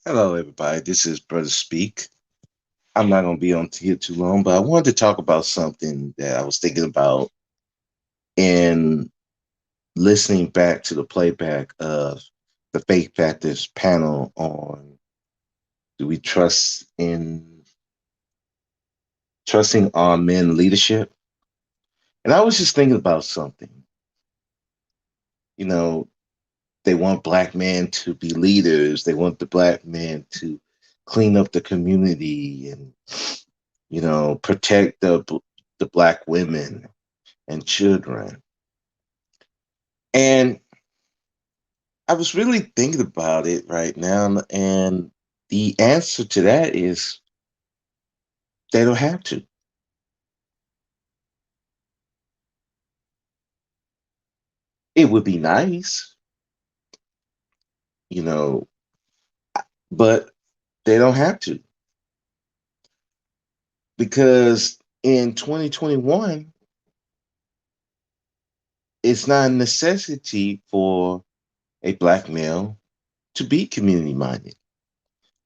Hello, everybody. This is Brother Speak. I'm not going to be on here too long, but I wanted to talk about something that I was thinking about in listening back to the playback of the Faith Factors panel on do we trusting on men leadership? And I was just thinking about something. You know, they want black men to be leaders. They want the black men to clean up the community and protect the black women and children. And I was really thinking about it right now, and the answer to that is they don't have to. It would be nice, you know, but they don't have to because in 2021, it's not a necessity for a black male to be community minded.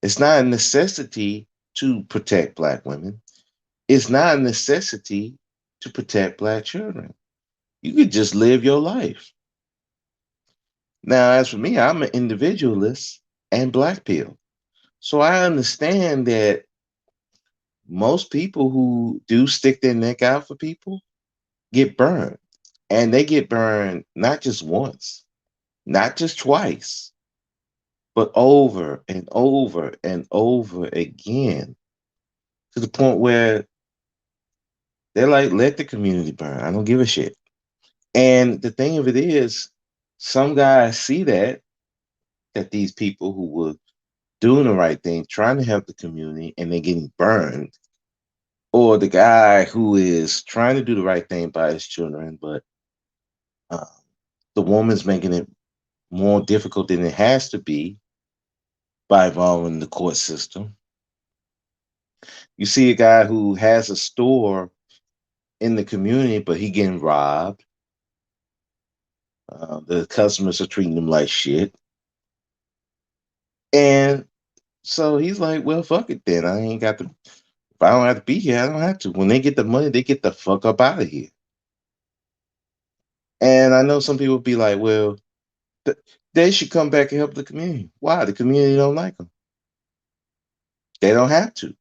It's not a necessity to protect black women. It's not a necessity to protect black children. You could just live your life. Now, as for me, I'm an individualist and black pill. So I understand that most people who do stick their neck out for people get burned. And they get burned not just once, not just twice, but over and over and over again to the point where they're like, let the community burn. I don't give a shit. And the thing of it is, some guys see that these people who were doing the right thing, trying to help the community, and they're getting burned, or the guy who is trying to do the right thing by his children, but uh, the woman's making it more difficult than it has to be by involving the court system. You see a guy who has a store in the community, but he getting robbed. The customers are treating him like shit, and so he's like, "Well, fuck it then. I ain't got to. If I don't have to be here, I don't have to. When they get the money, they get the fuck up out of here." And I know some people be like, "Well, th- they should come back and help the community." Why? The community don't like them. They don't have to.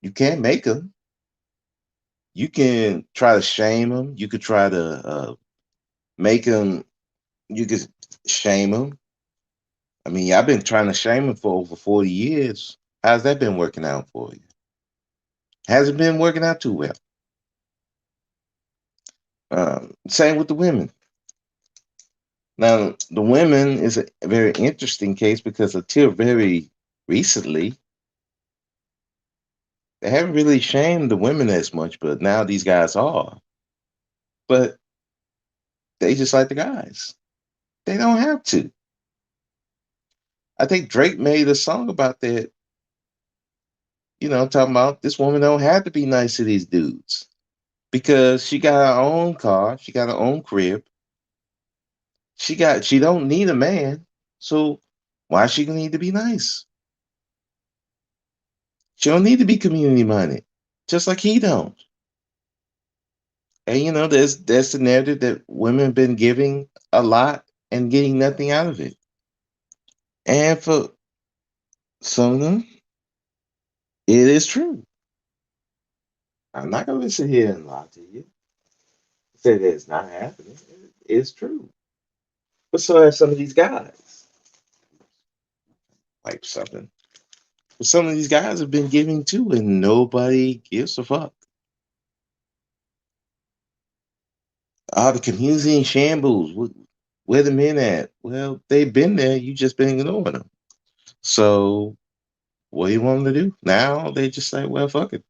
You can't make them. You can try to shame them. You could try to make them. You could shame them. I mean, I've been trying to shame them for over 40 years. How's that been working out for you? Hasn't been working out too well. Same with the women. Now, the women is a very interesting case because until very recently, they haven't really shamed the women as much, but now these guys are. But they just like the guys. They don't have to. I think Drake made a song about that, talking about this woman don't have to be nice to these dudes because she got her own car, she got her own crib, she don't need a man. So why she need to be nice? She don't need to be community minded, just like he don't. And there's the narrative that women been giving a lot and getting nothing out of it. And for some of them, it is true. I'm not gonna sit here and lie to you. Say that it's not happening. It's true. But so have some of these guys. Like something. But some of these guys have been giving too, and nobody gives a fuck. The community in shambles. Where the men at? Well, they've been there. You just been ignoring them. So what do you want them to do? Now they just say, well, fuck it.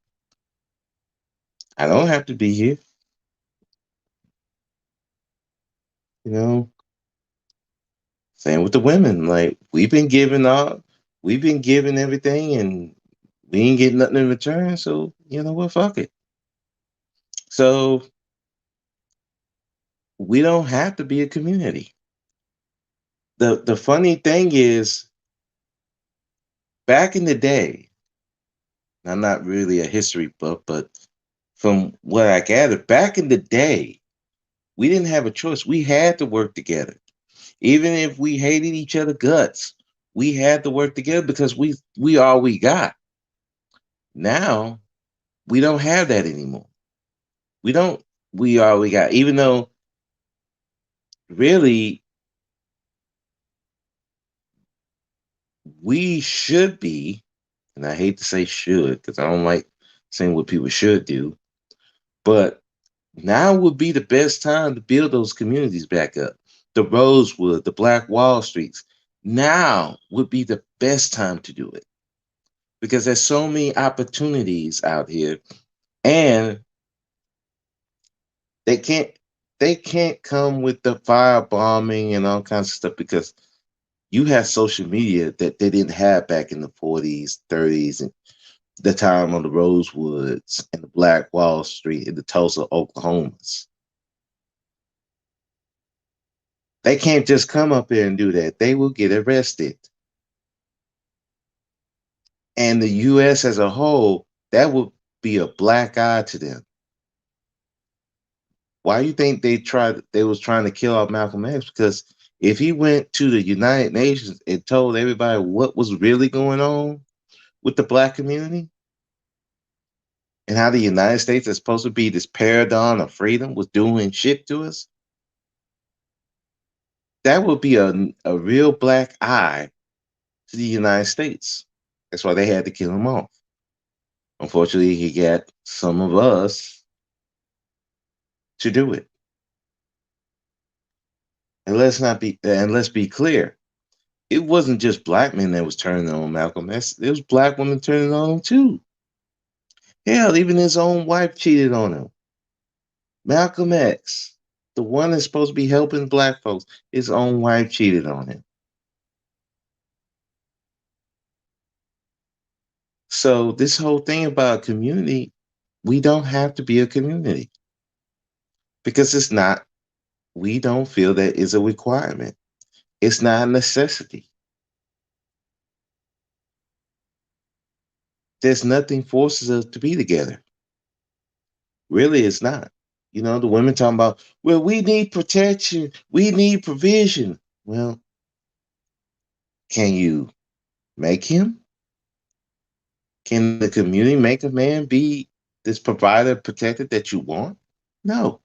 I don't have to be here. You know, same with the women. Like we've been giving everything, and we ain't getting nothing in return. So you know what? Fuck it. So we don't have to be a community. The funny thing is, back in the day, I'm not really a history buff, but from what I gathered, back in the day, we didn't have a choice. We had to work together. Even if we hated each other guts, we had to work together because we all we got. Now we don't have that anymore. We don't we all we got. Even though really we should be, and I hate to say should because I don't like saying what people should do, but now would be the best time to build those communities back up. The Rosewood, the Black Wall Streets. Now would be the best time to do it because there's so many opportunities out here, and they can't they can't come with the firebombing and all kinds of stuff because you have social media that they didn't have back in the 40s, 30s, and the time on the Rosewoods and the Black Wall Street and the Tulsa, Oklahomas. They can't just come up here and do that. They will get arrested. And the US as a whole, that would be a black eye to them. Why do you think they was trying to kill off Malcolm X? Because if he went to the United Nations and told everybody what was really going on with the black community and how the United States is supposed to be this paradigm of freedom was doing shit to us, that would be a real black eye to the United States. That's why they had to kill him off. Unfortunately, he got some of us to do it. And let's be clear. It wasn't just black men that was turning on Malcolm X. It was black women turning on him too. Hell, even his own wife cheated on him. Malcolm X, the one that's supposed to be helping black folks, his own wife cheated on him. So this whole thing about community, we don't have to be a community because it's not. We don't feel that is a requirement. It's not a necessity. There's nothing forces us to be together. Really, it's not. The women talking about, well, we need protection, we need provision. Well, can you make him? Can the community make a man be this provider protector that you want? No.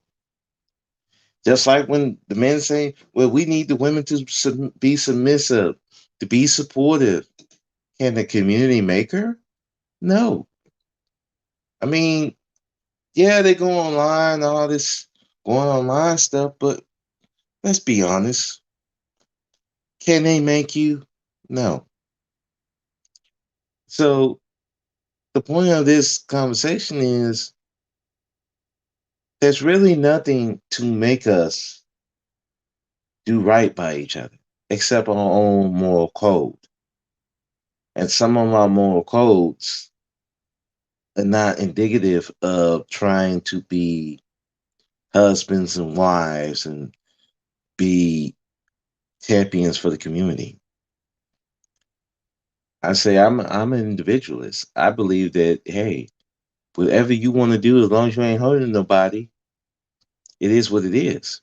Just like when the men say, well, we need the women to be submissive, to be supportive. Can the community make her? No. I mean, yeah, they go online, all this going online stuff, but let's be honest. Can they make you? No. So the point of this conversation is there's really nothing to make us do right by each other except our own moral code. And some of our moral codes are not indicative of trying to be husbands and wives and be champions for the community. I say I'm an individualist. I believe that hey, whatever you want to do, as long as you ain't hurting nobody, it is what it is.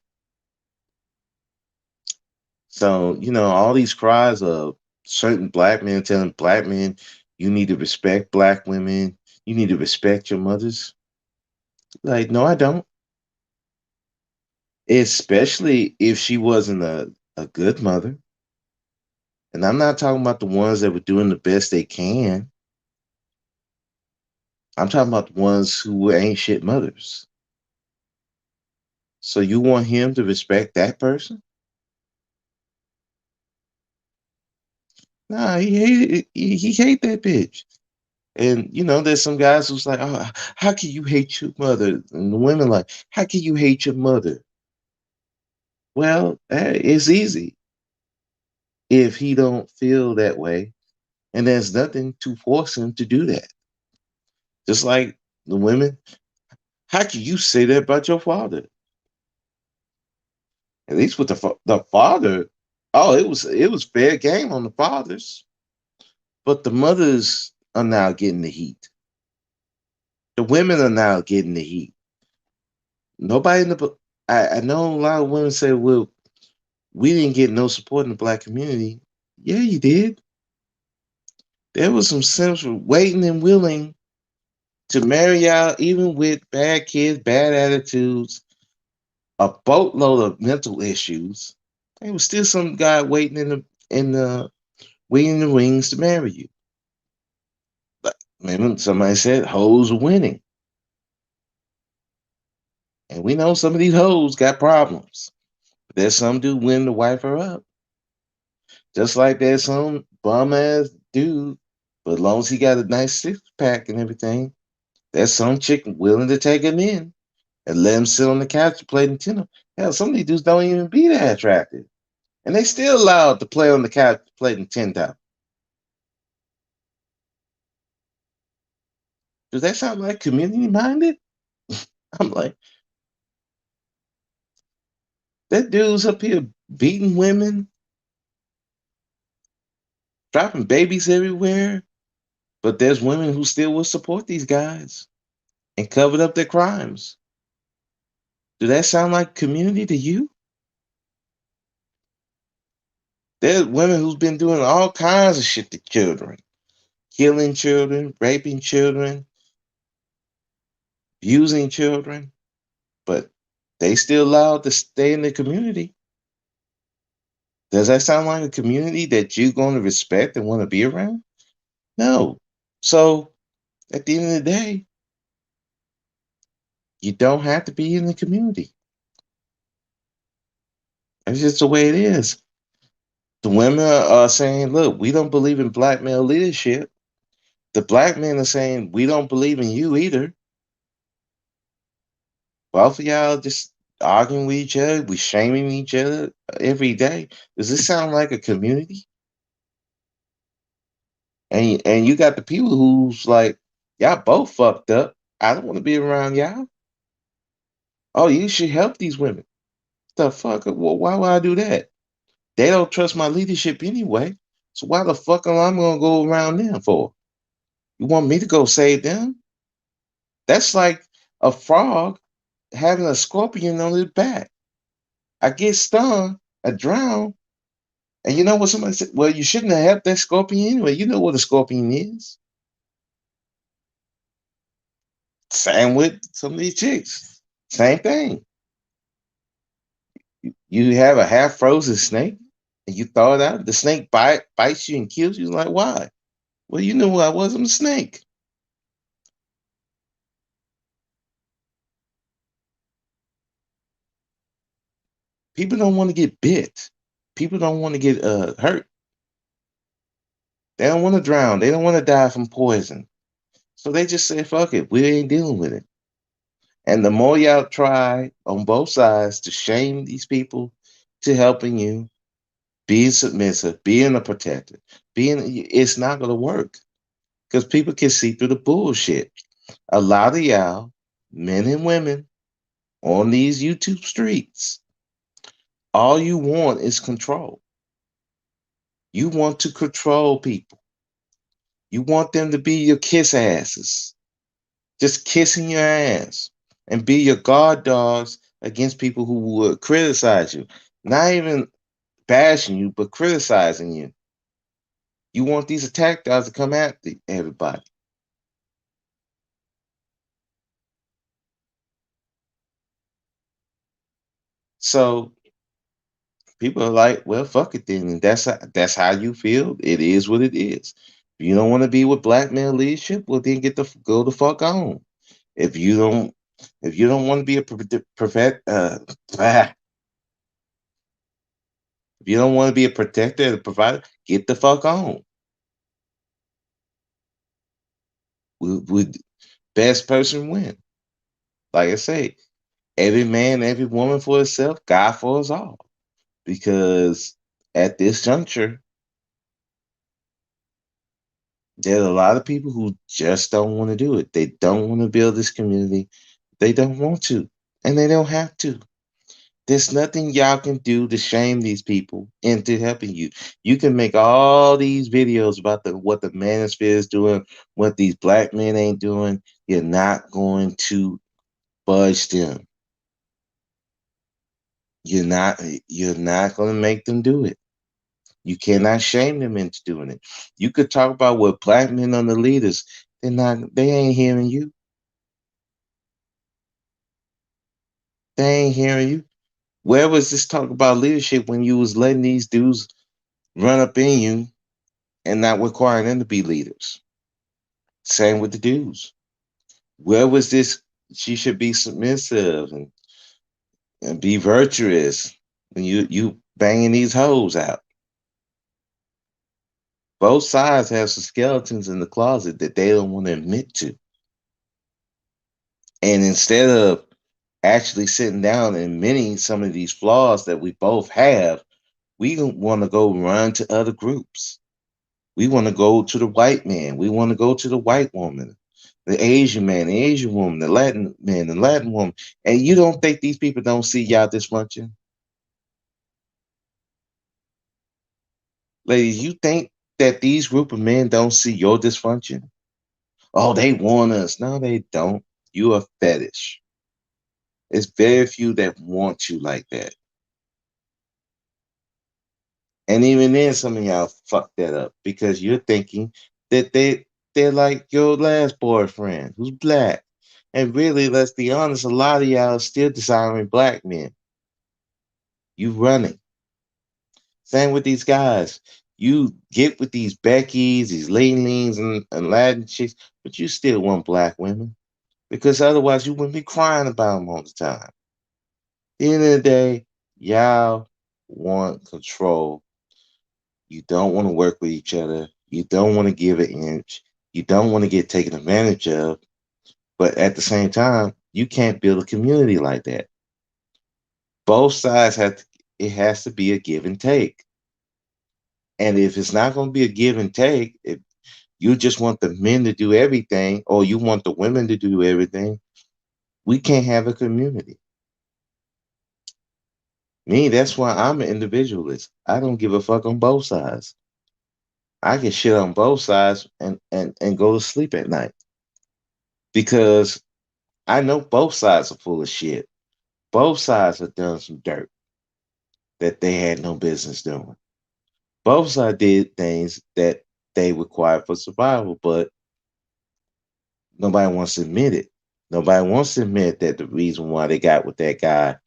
So, all these cries of certain black men telling black men, you need to respect black women, you need to respect your mothers. Like, no, I don't. Especially if she wasn't a good mother. And I'm not talking about the ones that were doing the best they can. I'm talking about the ones who ain't shit mothers. So you want him to respect that person? Nah, he hate that bitch. And there's some guys who's like, oh, how can you hate your mother? And the women like, how can you hate your mother? Well, it's easy if he don't feel that way, and there's nothing to force him to do that. Just like the women, how can you say that about your father? At least with the father, Oh, it was fair game on the fathers, but the mothers are now getting the heat. The women are now getting the heat. Nobody in the I know a lot of women say, "Well, we didn't get no support in the black community." Yeah, you did. There was some simps waiting and willing to marry out, even with bad kids, bad attitudes, a boatload of mental issues. There was still some guy waiting in the waiting in the wings to marry you. But maybe somebody said hoes are winning, and we know some of these hoes got problems. But there's some dude willing to wipe her up, just like there's some bum ass dude. But as long as he got a nice six pack and everything, there's some chick willing to take him in and let him sit on the couch and play Nintendo. Hell, some of these dudes don't even be that attractive, and they still allowed to play on the couch to play Nintendo. Does that sound like community minded? I'm like, that dude's up here beating women, dropping babies everywhere, but there's women who still will support these guys and covered up their crimes. Does that sound like community to you? There's women who's been doing all kinds of shit to children, killing children, raping children, abusing children, but they still allowed to stay in the community. Does that sound like a community that you're going to respect and want to be around? No. So at the end of the day, you don't have to be in the community. That's just the way it is. The women are saying, look, we don't believe in black male leadership. The black men are saying, we don't believe in you either. Both of y'all just arguing with each other. We shaming each other every day. Does this sound like a community? And you got the people who's like, y'all both fucked up. I don't want to be around y'all. Oh, you should help these women. The fuck? Well, why would I do that? They don't trust my leadership anyway. So why the fuck am I gonna go around them for? You want me to go save them? That's like a frog having a scorpion on his back. I get stung, I drown, and you know what somebody said? Well, you shouldn't have helped that scorpion anyway. You know what a scorpion is. Same with some of these chicks. Same thing. You have a half frozen snake and you thaw it out. The snake bites you and kills you. Like, why? Well, you know who I was. I'm a snake. People don't want to get bit. People don't want to get hurt. They don't want to drown. They don't want to die from poison. So they just say, fuck it. We ain't dealing with it. And the more y'all try on both sides to shame these people to helping you, being submissive, being a protector, it's not going to work because people can see through the bullshit. A lot of y'all, men and women on these YouTube streets, all you want is control. You want to control people. You want them to be your kiss asses, just kissing your ass and be your guard dogs against people who would criticize you. Not even bashing you, but criticizing you. You want these attack dogs to come after everybody. So people are like, well, fuck it then. And that's how you feel. It is what it is. If you don't want to be with black male leadership, well then go the fuck on. If you don't if you don't want to be a if you don't want to be a protector and a provider, get the fuck on. Would best person win? Like I say, every man, every woman for itself, God for us all. Because at this juncture, there's a lot of people who just don't want to do it. They don't want to build this community. They don't want to, and they don't have to. There's nothing y'all can do to shame these people into helping you. You can make all these videos about what the manosphere is doing, what these black men ain't doing. You're not going to budge them. You're not you're not going to make them do it. You cannot shame them into doing it. You could talk about what black men are the leaders. They ain't hearing you. They ain't hearing you. Where was this talk about leadership when you was letting these dudes run up in you and not requiring them to be leaders? Same with the dudes. Where was this? She should be submissive and be virtuous when you banging these hoes out. Both sides have some skeletons in the closet that they don't want to admit to. And instead of actually sitting down and admitting some of these flaws that we both have, we want to go run to other groups. We want to go to the white man. We want to go to the white woman, the Asian man, the Asian woman, the Latin man, the Latin woman. And you don't think these people don't see y'all dysfunction? Ladies, you think that these group of men don't see your dysfunction? Oh, they want us. No, they don't. You a fetish. It's very few that want you like that. And even then, some of y'all fuck that up because you're thinking that they're like your last boyfriend who's black. And really, let's be honest, a lot of y'all are still desiring black men. You running. Same with these guys. You get with these Beckys, these Ling Lings, and Latin chicks, but you still want black women because otherwise you wouldn't be crying about them all the time. At the end of the day, y'all want control. You don't want to work with each other. You don't want to give an inch. You don't want to get taken advantage of. But at the same time, you can't build a community like that. Both sides have to, it has to be a give and take. And if it's not going to be a give and take, if you just want the men to do everything or you want the women to do everything, we can't have a community. Me, that's why I'm an individualist. I don't give a fuck on both sides. I can shit on both sides and go to sleep at night because I know both sides are full of shit. Both sides have done some dirt that they had no business doing. Both sides did things that they required for survival, but nobody wants to admit it. Nobody wants to admit that the reason why they got with that guy,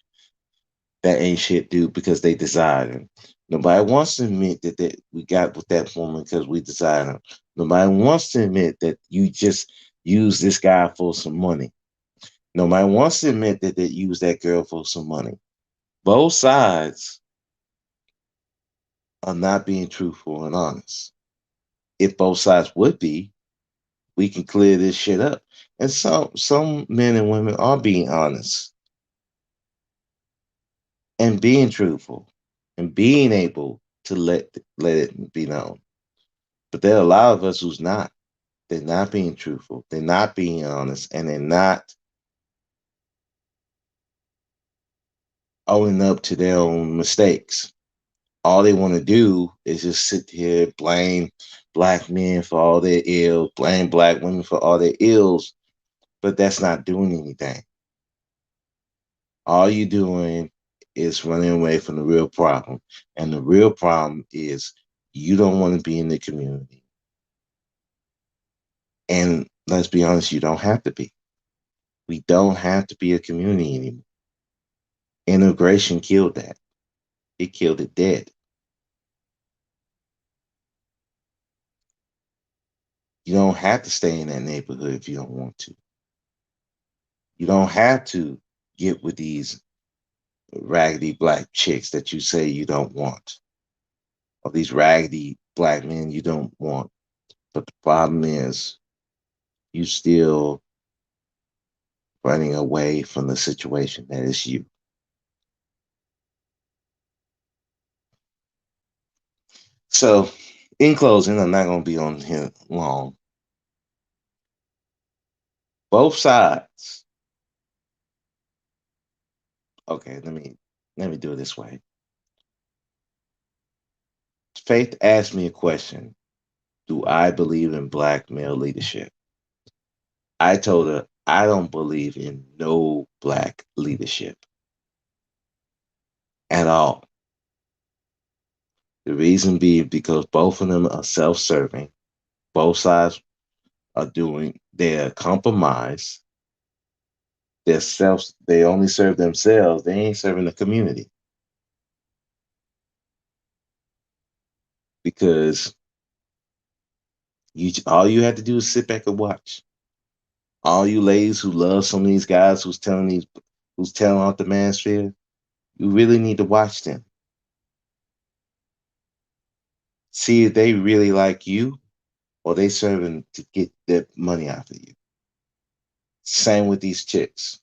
that ain't shit dude, because they desired him. Nobody wants to admit that we got with that woman because we desired him. Nobody wants to admit that you just used this guy for some money. Nobody wants to admit that they used that girl for some money. Both sides are not being truthful and honest. If both sides would be, we can clear this shit up. And some men and women are being honest and being truthful and being able to let it be known. But there are a lot of us who's not. They're not being truthful. They're not being honest, and they're not owning up to their own mistakes. All they want to do is just sit here, blame black men for all their ills, blame black women for all their ills, but that's not doing anything. All you're doing is running away from the real problem. And the real problem is you don't want to be in the community. And let's be honest, you don't have to be. We don't have to be a community anymore. Integration killed that. It killed it dead. You don't have to stay in that neighborhood if you don't want to. You don't have to get with these raggedy black chicks that you say you don't want, or these raggedy black men you don't want. But the problem is, you still running away from the situation that is you. So, in closing, I'm not going to be on here long. Both sides. Okay, let me. Let me do it this way. Faith asked me a question. Do I believe in black male leadership? I told her I don't believe in no black leadership at all. The reason being because both of them are self-serving. Both sides are doing their compromise. They only serve themselves. They ain't serving the community. Because all you have to do is sit back and watch. All you ladies who love some of these guys who's telling off the manosphere, you really need to watch them. See if they really like you or they serving to get their money out of you. Same with these chicks.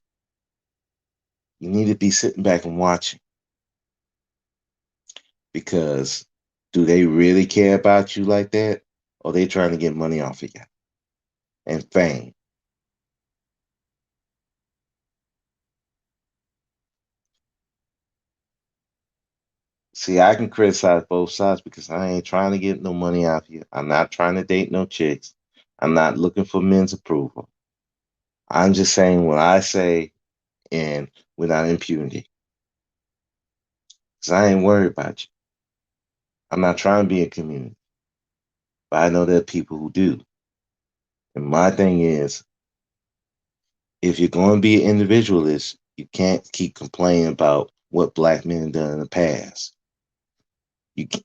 You need to be sitting back and watching because do they really care about you like that? Or they trying to get money off of you and fame? See, I can criticize both sides because I ain't trying to get no money out of you. I'm not trying to date no chicks. I'm not looking for men's approval. I'm just saying what I say and without impunity. Because I ain't worried about you. I'm not trying to be a community. But I know there are people who do. And my thing is, if you're going to be an individualist, you can't keep complaining about what black men have done in the past.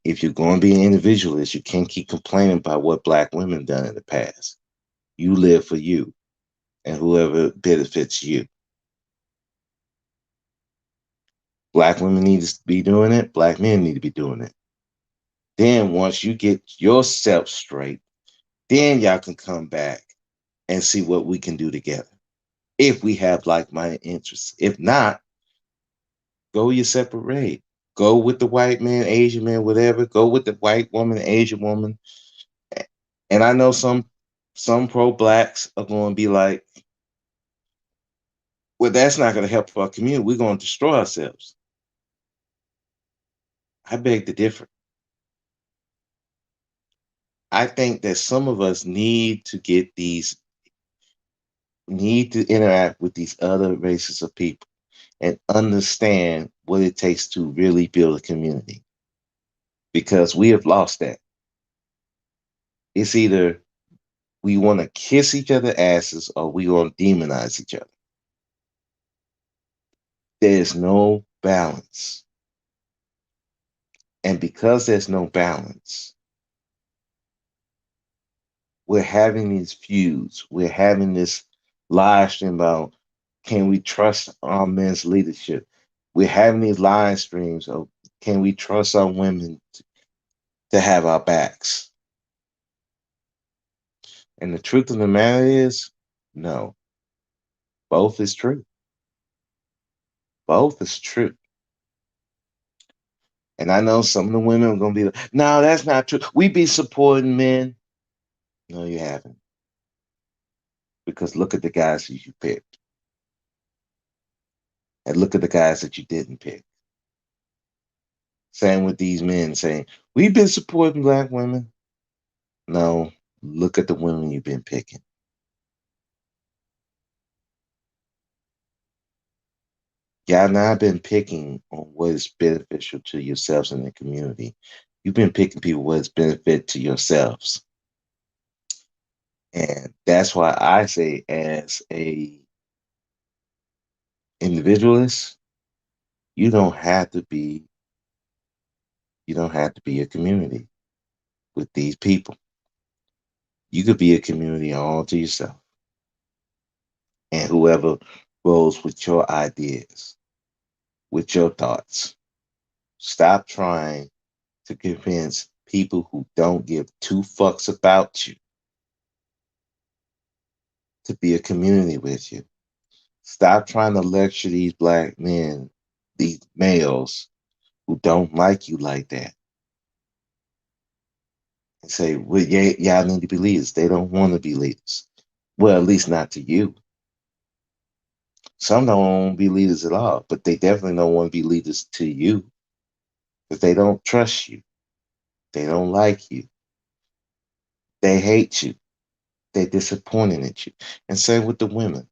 If you're going to be an individualist, you can't keep complaining about what black women have done in the past. You live for you and whoever benefits you. Black women need to be doing it. Black men need to be doing it. Then once you get yourself straight, then y'all can come back and see what we can do together. If we have like-minded interests. If not, go your separate way. Go with the white man, Asian man, whatever. Go with the white woman, Asian woman. And I know some pro blacks are going to be like, well, that's not going to help our community. We're going to destroy ourselves. I beg to differ. I think that some of us need to interact with these other races of people and understand what it takes to really build a community because we have lost that. It's either we want to kiss each other asses or we want to demonize each other. There's no balance. And because there's no balance, we're having these feuds. We're having this live stream about can we trust our men's leadership? We're having these live streams of can we trust our women to have our backs? And the truth of the matter is, no, both is true. Both is true. And I know some of the women are going to be like, no, that's not true. We be supporting men. No, you haven't. Because look at the guys that you picked. And look at the guys that you didn't pick. Same with these men saying, we've been supporting black women. No, look at the women you've been picking. Y'all not been picking on what is beneficial to yourselves and the community. You've been picking people what is benefit to yourselves. And that's why I say as a individualist, you don't have to be you don't have to be a community with these people. You could be a community all to yourself. And whoever rolls with your ideas, with your thoughts. Stop trying to convince people who don't give two fucks about you to be a community with you. Stop trying to lecture these black men, these males who don't like you like that. And say, well, yeah, y'all need to be leaders. They don't want to be leaders. Well, at least not to you. Some don't want to be leaders at all, but they definitely don't want to be leaders to you because they don't trust you. They don't like you. They hate you. They're disappointed at you. And same with the women.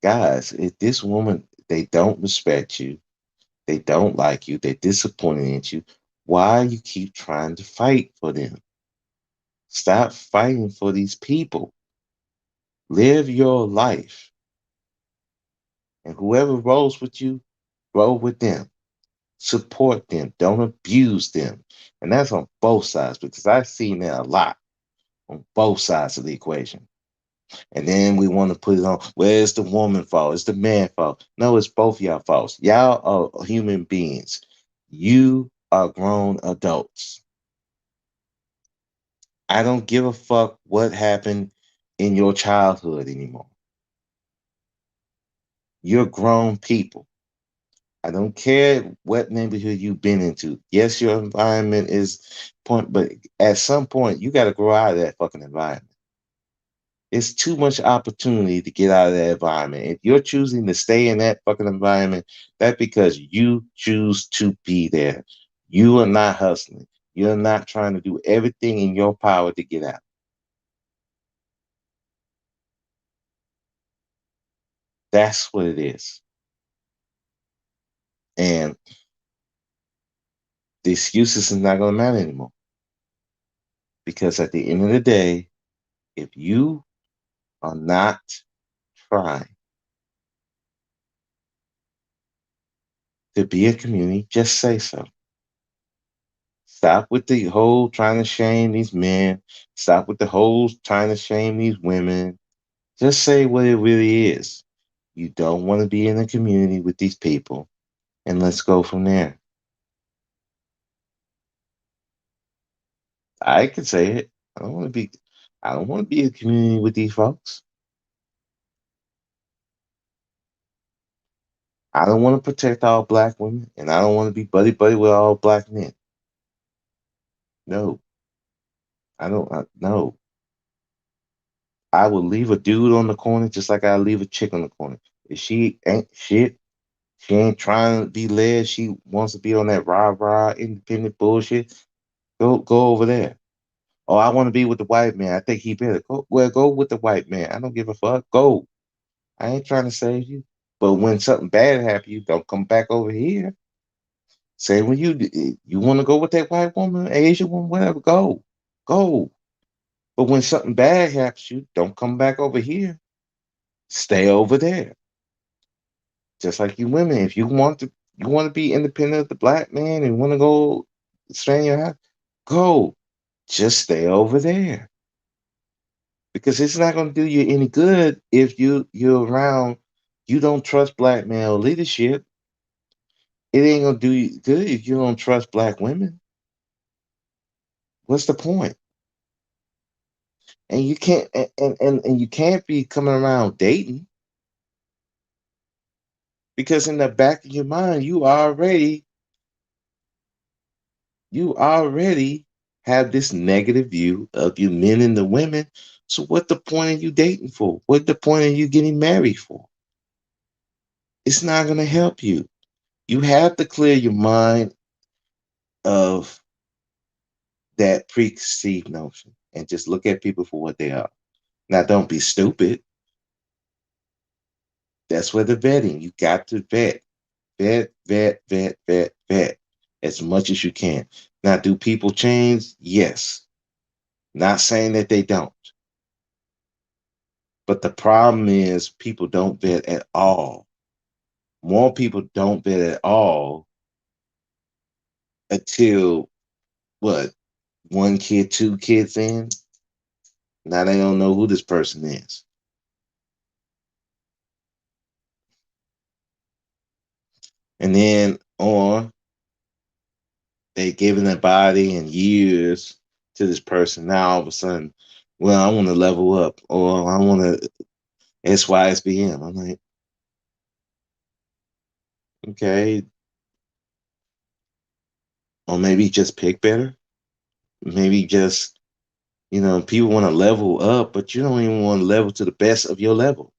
Guys, if this woman, they don't respect you, they don't like you, they're disappointed in you, why you keep trying to fight for them? Stop fighting for these people. Live your life. And whoever rolls with you, roll with them. Support them. Don't abuse them. And that's on both sides because I've seen that a lot on both sides of the equation. And then we want to put it on, well, it's the woman fault, it's the man fault. No, it's both y'all faults. Y'all are human beings. You are grown adults. I don't give a fuck what happened in your childhood anymore. You're grown people. I don't care what neighborhood you've been into. Yes, your environment is point, but at some point you got to grow out of that fucking environment. It's too much opportunity to get out of that environment. If you're choosing to stay in that fucking environment, that's because you choose to be there. You are not hustling. You're not trying to do everything in your power to get out. That's what it is. And the excuses is not going to matter anymore. Because at the end of the day, if you are not trying to be a community, just say so. Stop with the whole trying to shame these men. Stop with the whole trying to shame these women. Just say what it really is. You don't want to be in a community with these people, and let's go from there. I can say it. I don't want to be. I don't want to be in a community with these folks. I don't want to protect all black women, and I don't want to be buddy buddy with all black men. No, I don't. No, I would leave a dude on the corner just like I leave a chick on the corner. If she ain't shit, she ain't trying to be led. She wants to be on that rah rah independent bullshit. Go over there. Oh, I want to be with the white man. I think he better go. Well, go with the white man. I don't give a fuck. Go. I ain't trying to save you. But when something bad happens, you don't come back over here. Say when you want to go with that white woman, Asian woman, whatever. Go. But when something bad happens, you don't come back over here. Stay over there. Just like you women, if you want to be independent of the black man and want to go stay in your house, go. Just stay over there because it's not going to do you any good if you're around. You don't trust black male leadership. It ain't gonna do you good if you don't trust black women. What's the point? And you can't and you can't be coming around dating because in the back of your mind you already have this negative view of you men and the women. So what the point are you dating for? What the point are you getting married for? It's not gonna help you. You have to clear your mind of that preconceived notion and just look at people for what they are. Now, don't be stupid. That's where the vetting. You got to vet as much as you can. Now, do people change? Yes. Not saying that they don't. But the problem is people don't vet at all. More people don't vet at all until what? One kid, two kids in. Now they don't know who this person is. And then, or they given a body and years to this person. Now all of a sudden, well, I want to level up or I want to SYSBM. I'm like, okay, or maybe just pick better. Maybe just, People want to level up, but you don't even want to level to the best of your level.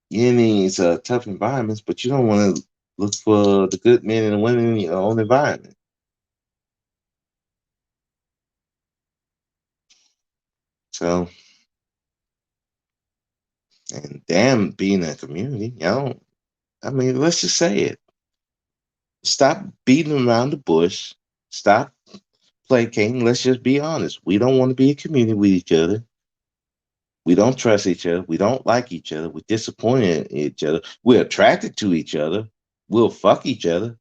You need tough environments, but you don't want to look for the good men and the women in your own environment. So, and damn, being a community, I mean, let's just say it. Stop beating around the bush. Stop placating. Let's just be honest. We don't want to be a community with each other. We don't trust each other. We don't like each other. We're disappointed in each other. We're attracted to each other. We'll fuck each other.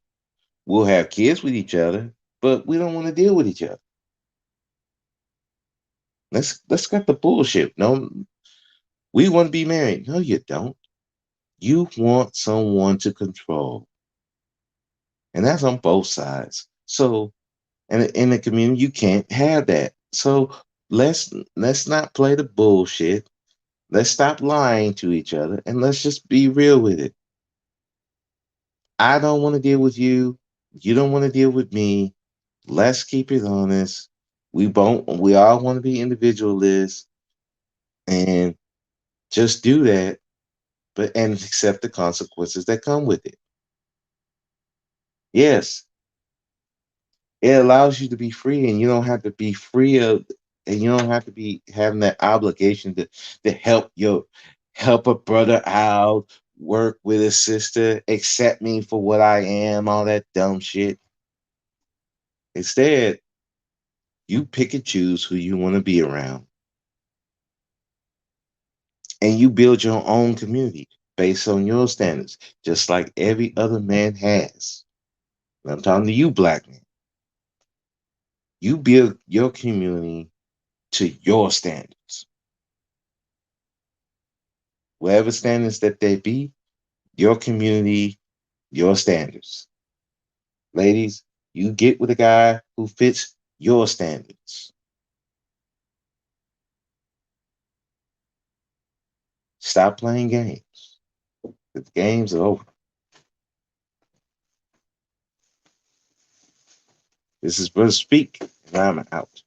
We'll have kids with each other, but we don't want to deal with each other. Let's cut the bullshit. No, we want to be married. No, you don't. You want someone to control, and that's on both sides. So, and in the community, you can't have that. So let's not play the bullshit. Let's stop lying to each other, and let's just be real with it. I don't want to deal with you. You don't want to deal with me. Let's keep it honest. We all want to be individualists and just do that, but and accept the consequences that come with it. Yes, it allows you to be free, and you don't have to be free of, and you don't have to be having that obligation to help a brother out, work with a sister, accept me for what I am, all that dumb shit. Instead, you pick and choose who you want to be around, and you build your own community based on your standards, just like every other man has. And I'm talking to you, black man. You build your community to your standards, whatever standards that they be. Your community, your standards. Ladies, you get with a guy who fits your standards. Stop playing games. The games are over. This is Brother Speak, and I'm out.